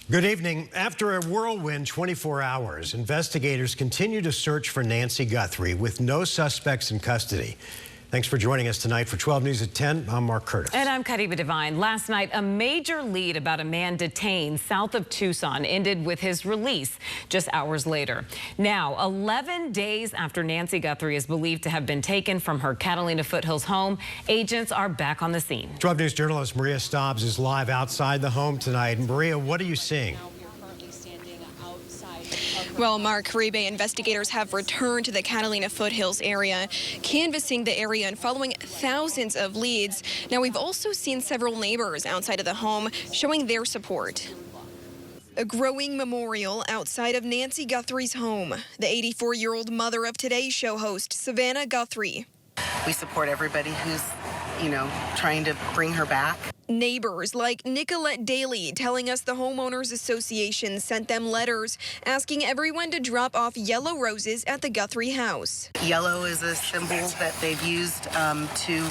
Good evening. After a whirlwind 24 hours, investigators continue to search for Nancy Guthrie with no suspects in custody. Thanks for joining us tonight for 12 News at 10. I'm Mark Curtis. And I'm Kadiba Devine. Last night, a major lead about a man detained south of Tucson ended with his release just hours later. Now, 11 days after Nancy Guthrie is believed to have been taken from her Catalina Foothills home, agents are back on the scene. 12 News journalist Maria Stobbs is live outside the home tonight. Maria, what are you seeing? Well, Mark, Caribe investigators have returned to the Catalina Foothills area, canvassing the area and following thousands of leads. Now, we've also seen several neighbors outside of the home showing their support. A growing memorial outside of Nancy Guthrie's home. The 84-year-old mother of Today's Show host, Savannah Guthrie. We support everybody who's, trying to bring her back. Neighbors like Nicolette Daly telling us the Homeowners Association sent them letters asking everyone to drop off yellow roses at the Guthrie house. Yellow is a symbol that they've used to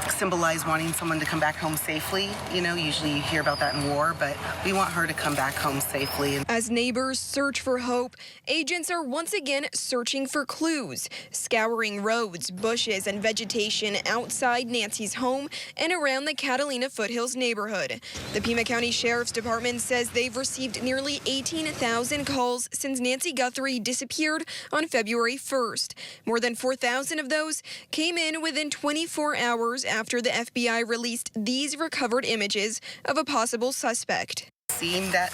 symbolize wanting someone to come back home safely. Usually you hear about that in war, but we want her to come back home safely. As neighbors search for hope, agents are once again searching for clues, scouring roads, bushes, and vegetation outside Nancy's home and around the Catalina Foothills neighborhood. The Pima County Sheriff's Department says they've received nearly 18,000 calls since Nancy Guthrie disappeared on February 1st. More than 4,000 of those came in within 24 hours after the FBI released these recovered images of a possible suspect. Seeing that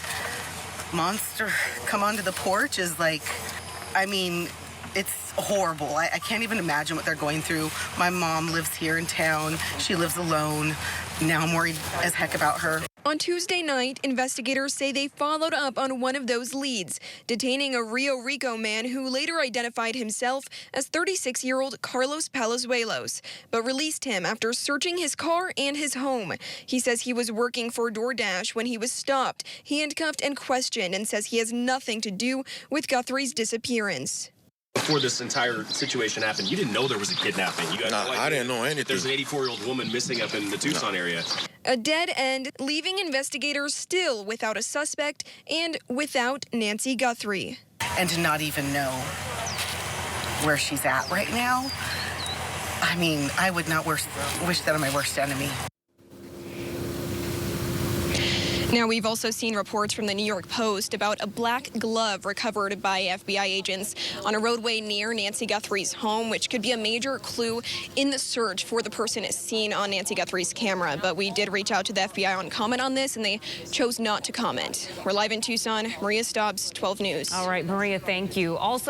monster come onto the porch is it's horrible. I can't even imagine what they're going through. My mom lives here in town. She lives alone. Now I'm worried as heck about her. On Tuesday night, investigators say they followed up on one of those leads, detaining a Rio Rico man who later identified himself as 36-year-old Carlos Palazuelos, but released him after searching his car and his home. He says he was working for DoorDash when he was stopped, handcuffed, and questioned, and says he has nothing to do with Guthrie's disappearance. Before this entire situation happened, you didn't know there was a kidnapping. You got no idea. I didn't know anything. There's an 84-year-old woman missing up in the Tucson area. A dead end, leaving investigators still without a suspect and without Nancy Guthrie. And to not even know where she's at right now, I would not wish that on my worst enemy. Now, we've also seen reports from the New York Post about a black glove recovered by FBI agents on a roadway near Nancy Guthrie's home, which could be a major clue in the search for the person seen on Nancy Guthrie's camera. But we did reach out to the FBI on comment on this, and they chose not to comment. We're live in Tucson. Maria Stobbs, 12 News. All right, Maria, thank you. Also,